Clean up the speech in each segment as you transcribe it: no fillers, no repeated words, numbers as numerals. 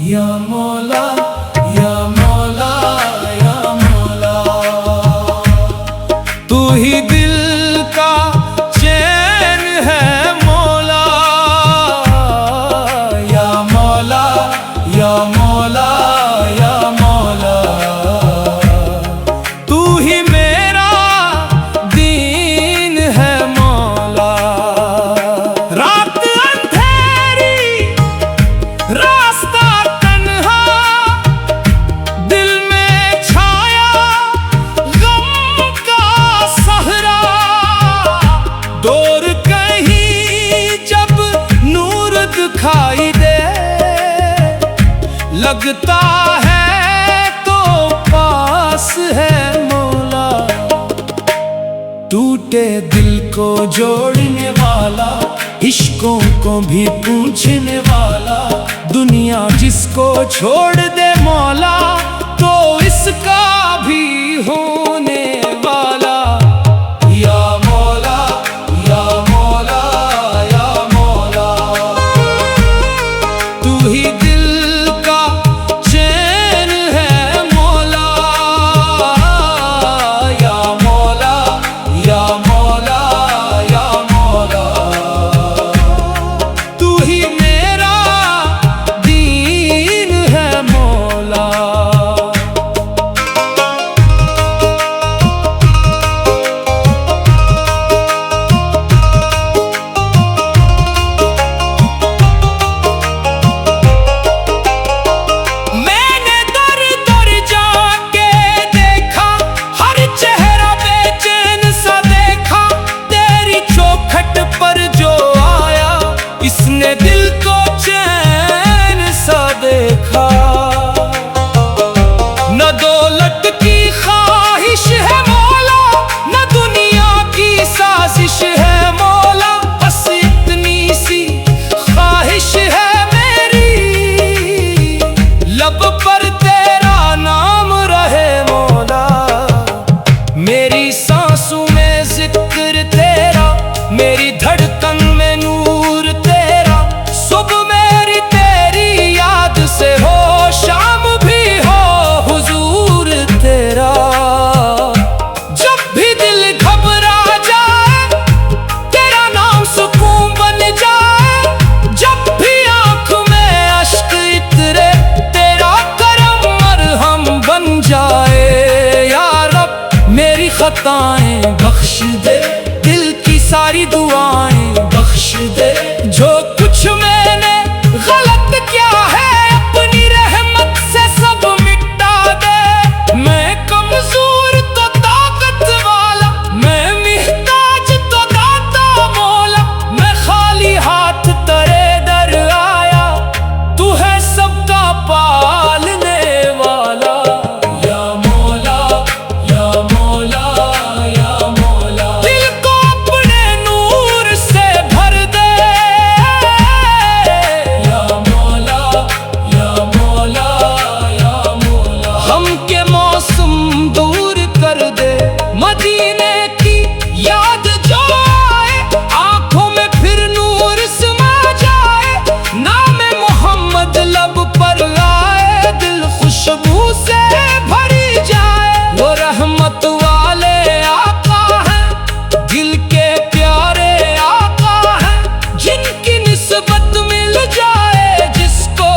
या मौला या मौला या मौला, तू ही दिल का चैन है मौला। या मौला या मौला या मौला, तू ही मेरा दीन है मौला। रात अंधेरी रास्ता तन्हा, दिल में छाया गम का सहरा। दूर कहीं जब नूर दिखाई दे, लगता है तो पास है मौला। टूटे दिल को जोड़ने वाला, इश्कों को भी पूछने वाला, दुनिया जिसको छोड़ दे मौला, तो इसका भी होने वाला। या मौला या मौला या मौला, तू ही दिल का चैन है मौला। या मौला या मौला या मौला, तू ही मेरा दीन है मौला। मैंने दर दर जाके देखा, हर चेहरा बेचैन सा देखा। तेरी चौखट पर जो आया, इसने दिल को चैन सा देखा। न दौलत की ख्वाहिश है मौला, न दुनिया की साजिश है मौला। बस इतनी सी ख्वाहिश है मेरी, लब पर तेरा नाम रहे मौला। मेरी सांसों में जिक्र तेरा, मेरी धड़कन में नूर तेरा। सुबह मेरी तेरी याद से हो, शाम भी हो हुजूर तेरा। जब भी दिल घबरा जाए, तेरा नाम सुकून बन जाए। जब भी आंख में अश्क इतरे, तेरा करम मरहम बन जाए। या रब मेरी खताएं बख्श दे, दिल की सारी दुआएं बख्श दे। जो कुछ मैंने गलत किया है, अपनी रहमत से सब मिटा दे। मैं कमजोर तो ताकत वाला, मैं मुहताज तो दाता मौला। मैं खाली हाथ तेरे दर आया, तू है सबका पालने वाला। या मौला या मौला या मौला, दिल को अपने नूर से भर दे। या मौला या मौला या मौला, हम के मौसम दूर कर दे। मदीने की याद जो आए, आंखों में फिर नूर समा जाए। नाम मोहम्मद लब पर आए, दिल खुशबू से भरी जाए। वो रहमत वाले आका हैं, दिल के प्यारे आका हैं। जिनकी निस्बत मिल जाए जिसको,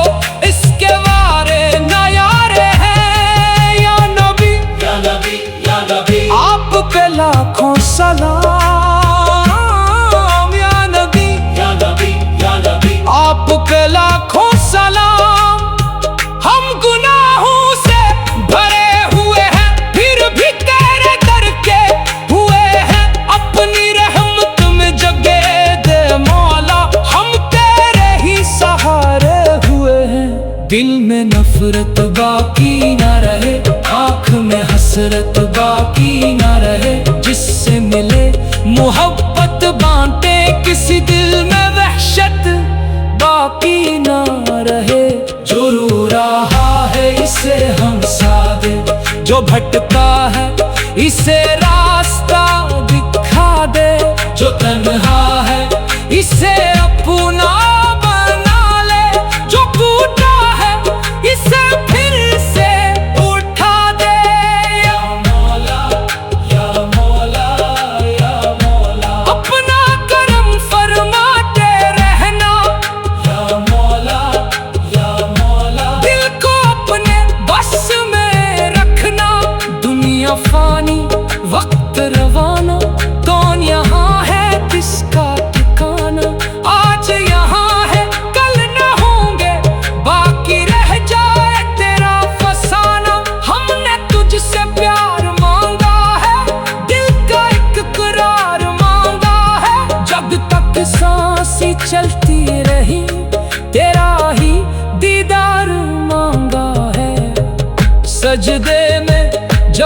इसके वारे नयारे हैं। या नबी या नबी या नबी, आप पे लाखों सलाम। या नबी या नबी या नबी, आप पे लाखों सलाम। हम गुनाहों से भरे हुए हैं, फिर भी तेरे दर के हुए हैं। अपनी रहमत में जगह दे मौला, हम तेरे ही सहारे हुए हैं। दिल में नफरत बाकी न रहे, आँख में हसरत बाकी न रहे। जिससे मिले मोहब्बत बांटे, किसी दिल में वहशत बाकी न रहे। जो रो रहा है इसे हम सादे, जो भटका है इसे रास्ता दिखा दे। जो तन्हा है इसे अपना बना ले, जो टूटा है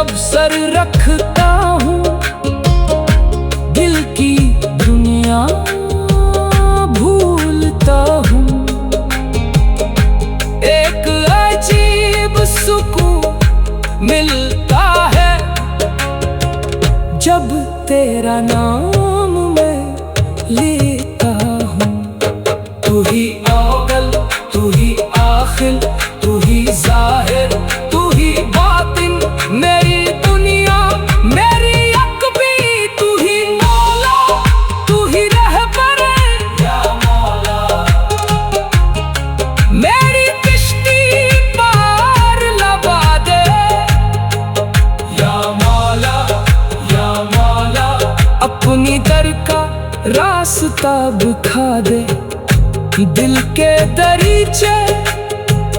जब सर रखता हूँ दिल की दुनिया भूलता हूँ। एक अजीब सुकून मिलता है जब तेरा नाम मैं लेता हूँ। तू ही अव्वल, तू ही आखिर, तू ही ज़ाहिर, तू ही बातिन, मेरी दुनिया, मेरी अकबी। तू ही मौला, तू ही रहबर या मौला, मेरी किश्ती पार लगा दे या मौला, या मौला। अपनी दर का रास्ता दिखा दे, दिल के दरीचे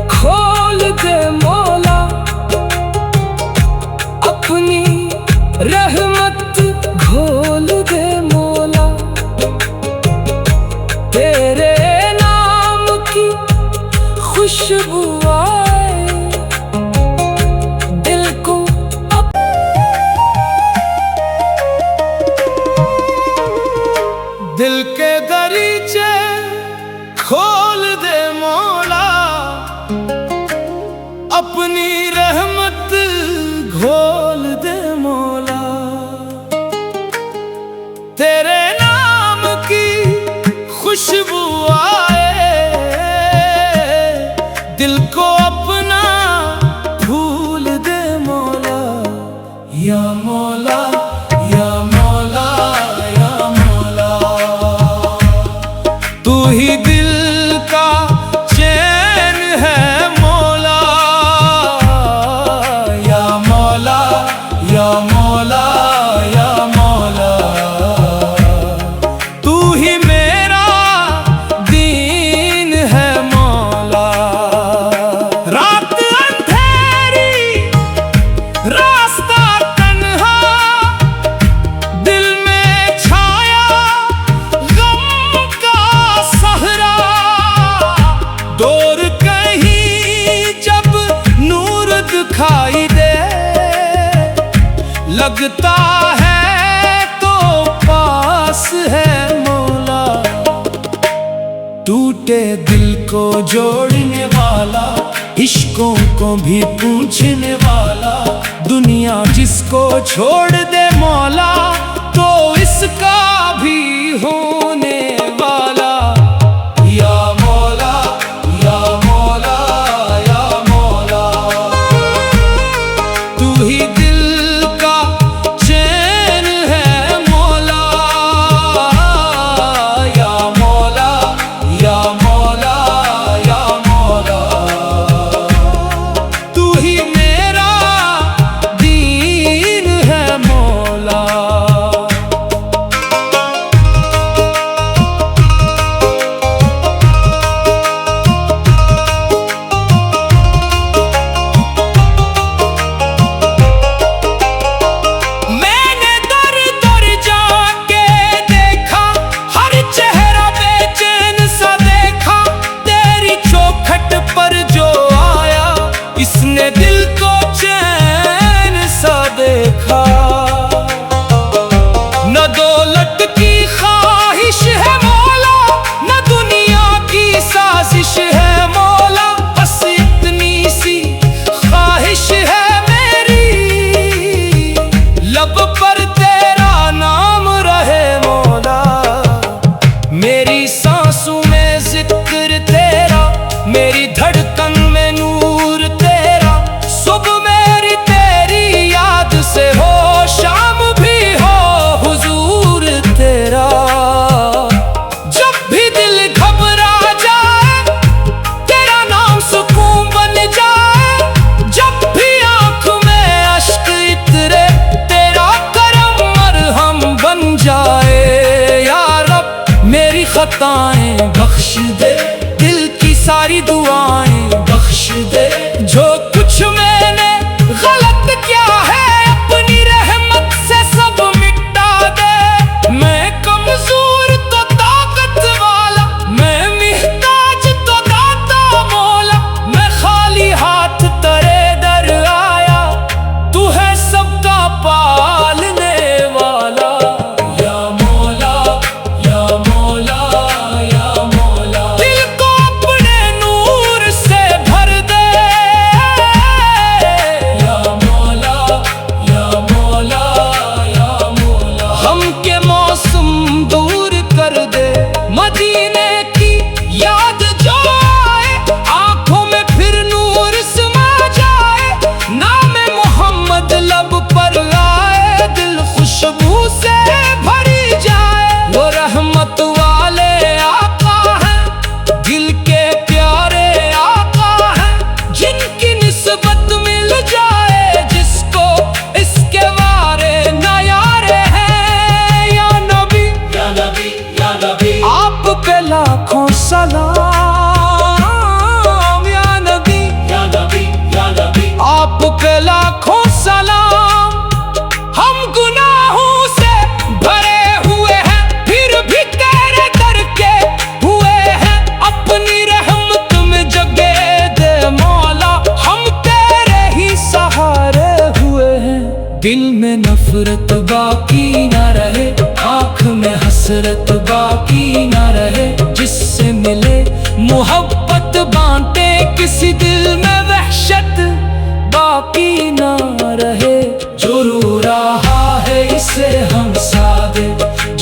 खोल दे मौला। अपनी रहमत घोल दे मौला। तेरे नाम की खुशबू आए दिल को दिल के दरीचे खोल दे मौला। अपनी रहमत घोल दे मौला। तेरे नाम की खुशबू आए दिल को अपना भूल दे मौला। या मौला, या मौला, या मौला। तू ही दिल का चैन है मौला। या मौला, या मौला, या मौला। तू ही मेरा दीन है मौला। रात अंधेरी, रास्ता तन्हा, दिल में छाया गम का सहरा। दूर कहीं जब नूर दिखाई दे, लगता है तो पास है मौला। टूटे दिल को जोड़ने वाला, इश्कों को भी पूछने वाला। दुनिया जिसको छोड़ दे मौला, तो इसका भी होने वाला। या मौला, या मौला, या मौला। तू ही दिल का चैन है मौला। या मौला, या मौला, या मौला। तू ही मेरा दीन है मौला।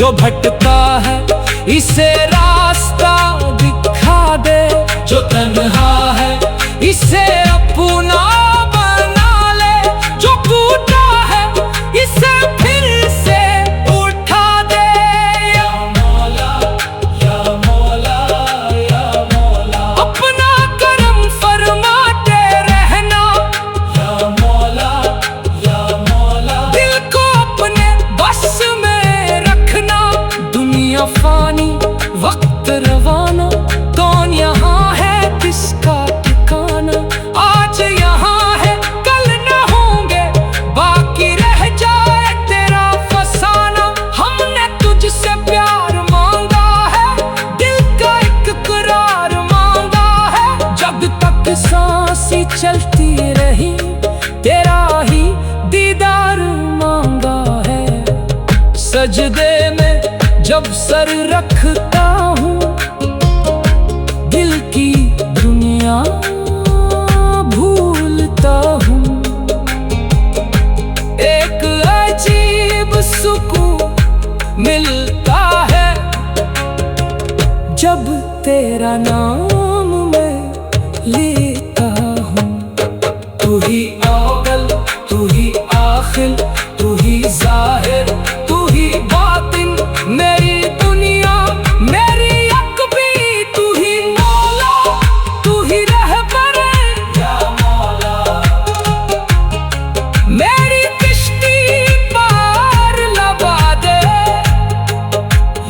जो भटका है इसे रास्ता दिखा दे, जो तन्हा है इसे अपना बना ले, जो टूटा है इसे फिर से उठा दे। या मौला या मौला या मौला, अपना करम फरमाते रहना। या मौला या मौला, दिल को अपने बस में रखना। दुनिया फानी वक्त रवाना, कौन यहाँ है किसका ठिकाना। आज यहाँ है कल न होंगे, बाकी रह जाए तेरा फसाना। हमने तुझसे प्यार मांगा है, दिल का एक करार मांगा है। जब तक सांसें चलती रही तेरा ही दीदार मांगा है। सजदे में जब सर रखता हूँ, दिल की दुनिया भूलता हूँ। एक अजीब सुकून मिलता है जब तेरा नाम मैं लेता हूँ। तू ही अव्वल, तू ही आखिर, तू ही ज़ाहिर, तू ही बातिन, मेरी दुनिया मेरी अकबी। तू ही मौला, तू ही रहबर या मौला, मेरी किश्ती पार लगा दे।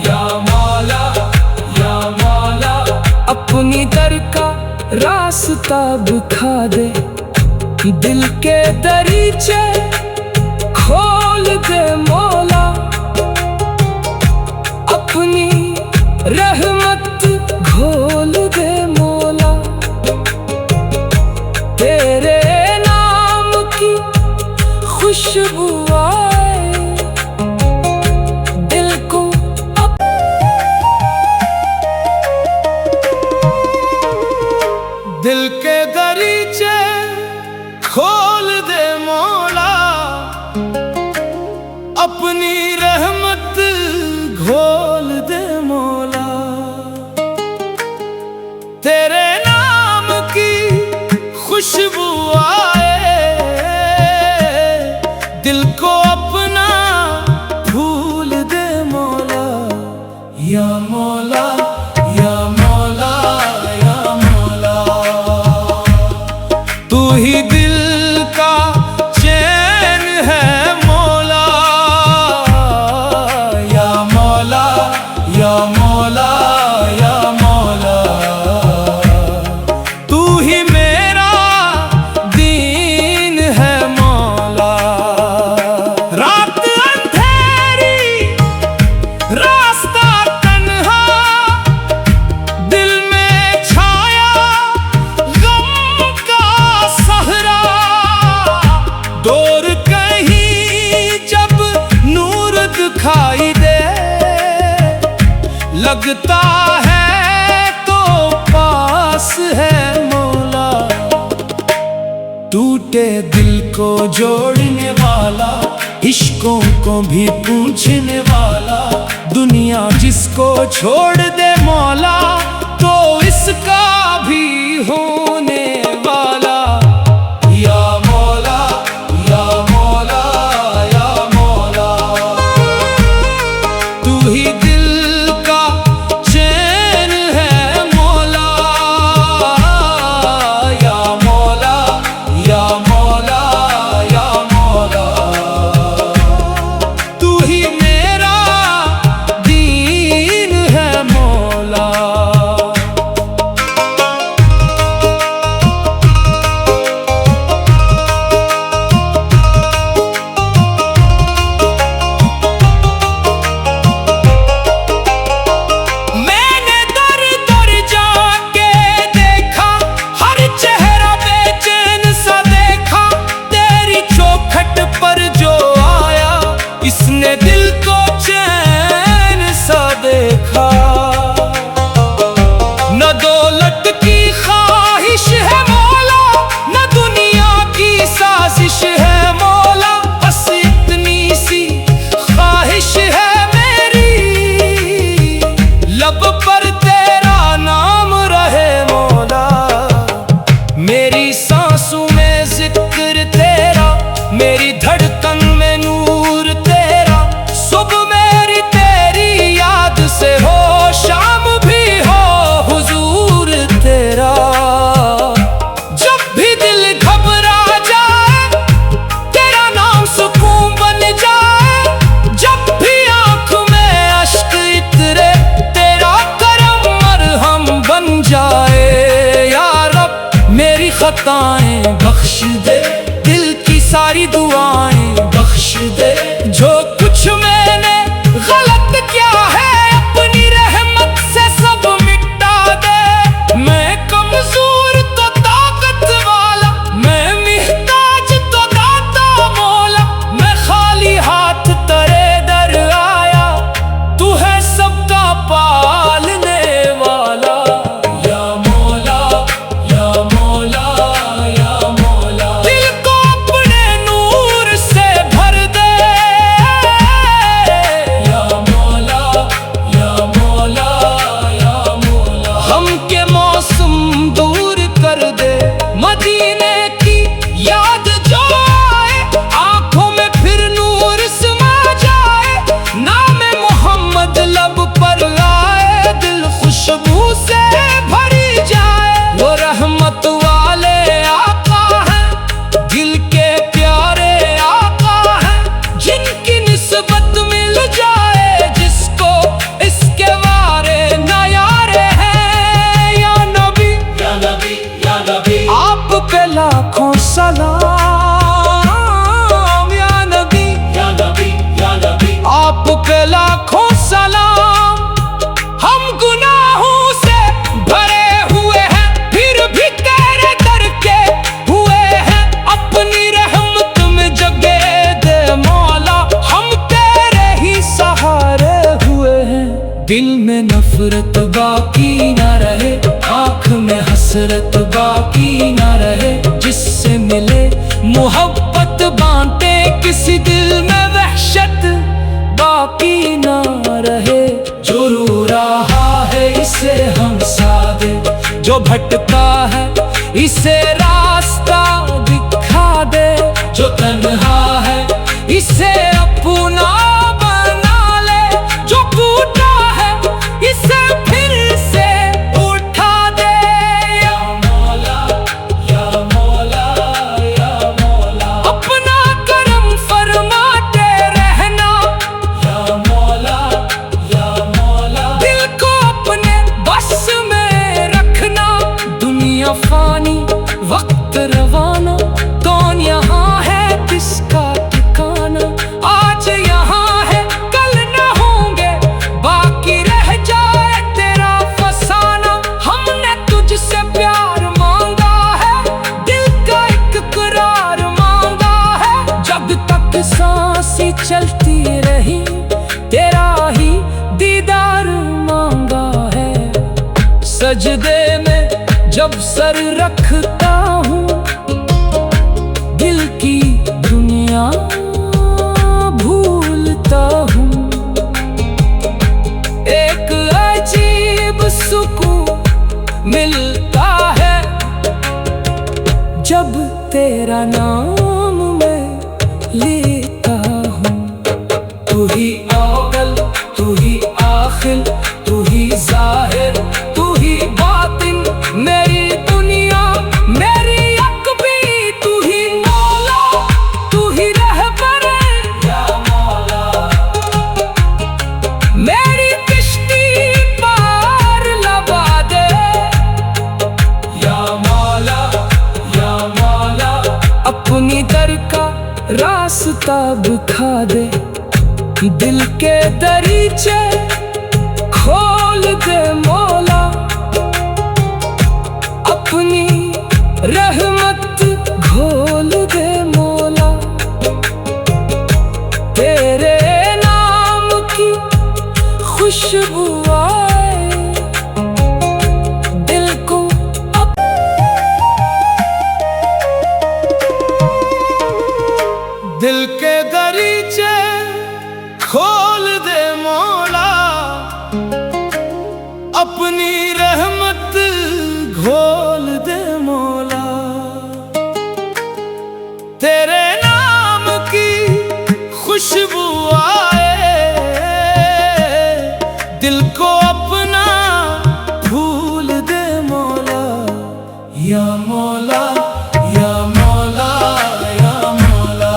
या मौला या मौला, अपनी दर का रास्ता दिखा दे। दिल के दरीचे खोल दे मौला, अपनी रहमत घोल दे मौला। तेरे नाम की खुशबू आए दिल को दिल के दरीचे खोल दे मौला, अपनी रहमत घोल दे मौला। तेरे नाम की खुशबू आए दिल को अपना भूल दे मौला। या मौला या मौला या मौला, तू ही दिल का चैन है मौला। या मौला या मौला या मौला, तू ही मेरा दीन है मौला। रात अंधेरी रास्ता तन्हा, दिल में छाया गम का सहरा। दूर कहीं जब नूर दिखाई दे, लगता है तो पास है मौला। टूटे दिल को जोड़ने वाला, इश्कों को भी पूछने वाला। दुनिया जिसको छोड़ दे मौला, तो इसका भी होने वाला। या मौला या मौला या मौला, तू ही दिल का चैन है मौला। या मौला या मौला या मौला, तू ही मेरा दीन है मौला। मेरी सांसों में जिक्र तेरा, मेरी धड़कन में नूर तेरा। सुबह मेरी तेरी याद से हो, शाम भी हो हुजूर तेरा। जब भी दिल घबरा जाए तेरा नाम सुकून बन जाए। जब भी आंख में अश्क इतरे तेरा करम मरहम बन जाए। या रब मेरी खताएं बख्श दे, दिल की सारी दुआएं बख्श दे। जो कुछ मैंने गलत किया है अपनी रहमत से सब मिटा दे। मैं कमजोर तो ताकत वाला, मैं मुहताज तो दाता मौला। मैं खाली हाथ तेरे दर आया, तू है सबका पालने वाला। या मौला या मौला या मौला, दिल को अपने नूर से भर दे। या मौला या मौला या मौला, हम के मौसम दूर कर दे। मदीने की याद जो आए, आंखों में फिर नूर समा जाए। नाम मोहम्मद लब पर आए, दिल खुशबू से भरी जाए। वो रहमत वाले आका हैं, दिल के प्यारे आका हैं। जिनकी निस्बत मिल जाए जिसको, इसके वारे नयारे हैं। या नबी या नबी या नबी, आप पे लाखों सलाम। या नबी या नबी या नबी, आप पे लाखों सलाम। हम गुनाहों से भरे हुए हैं, फिर भी तेरे दर के हुए हैं। अपनी रहमत में जगे दे मौला, हम तेरे ही सहारे हुए हैं। दिल में नफरत बाकी न रहे, आँख में हसरत बाकी न रहे। जिससे मिले मोहब्बत बांटे, किसी दिल में वहशत बाकी न रहे। जो रो रहा है इसे हंसा दे, जो भटका है इसे रास्ता दिखा दे। जो तन्हा है इसे अपना बना ले, जो टूटा है इसे फिर से उठा दे। या मौला या मौला या मौला, अपना करम फरमाते रहना। या मौला या मौला, दिल को अपने बस में रखना। दुनिया फानी वक्त रवाना, कौन यहाँ है किसका ठिकाना। आज यहाँ है कल न होंगे, बाकी रह जाए तेरा फसाना। हमने तुझसे प्यार मांगा है, दिल का एक करार मांगा है। जब तक सांसें चलती रही तेरा ही दीदार मांगा है। सजदे में जब सर रखता हूँ, दिल की दुनिया भूलता हूँ। एक अजीब सुकून मिलता है जब तेरा नाम मैं लेता हूँ। तू ही अव्वल, तू ही आखिर, तू ही जाहिर, तू ही बातिन। मेरी दुनिया मेरी अकबी, तू ही मौला, तू ही रहबर। या मौला मेरी किश्ती पार लगा दे। या मौला या मौला, अपनी दर का रास्ता दिखा दे। दिल के दरीचे खोल दे मौला, अपनी रहमत घोल दे मौला। तेरे नाम की खुशबू आए दिल को। दिल के दरीचे खोल दे मौला, अपनी रहमत घोल दे मौला। तेरे नाम की खुशबू आए, दिल को अपना भूल दे मौला। या मौला या मौला या मौला,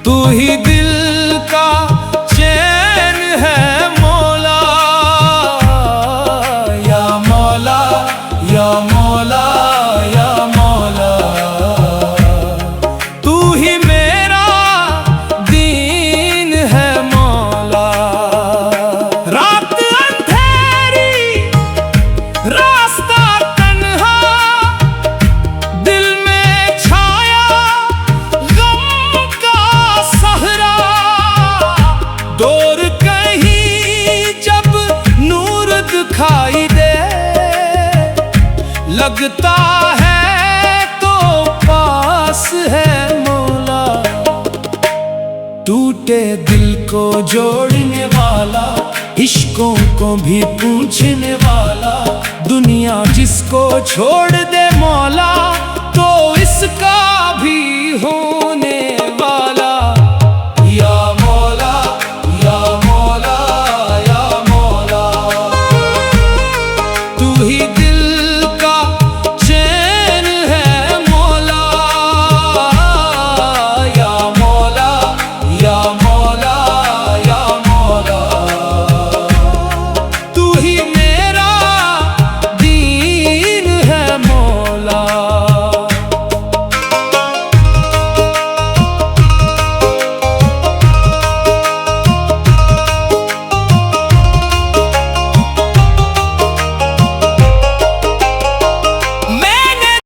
तू ही दिल का चैन है मौला। या मौला या मौला या मौला, तू ही मेरा दीन है मौला। रात अंधेरी रास्ता तन्हा, दिल में छाया गम का सहरा। दूर कहीं जब नूर दिखाई दे, लगता है तो पास है मौला। टूटे दिल को जोड़ने वाला, इश्कों को भी पूछने वाला, दुनिया जिसको छोड़ दे मौला।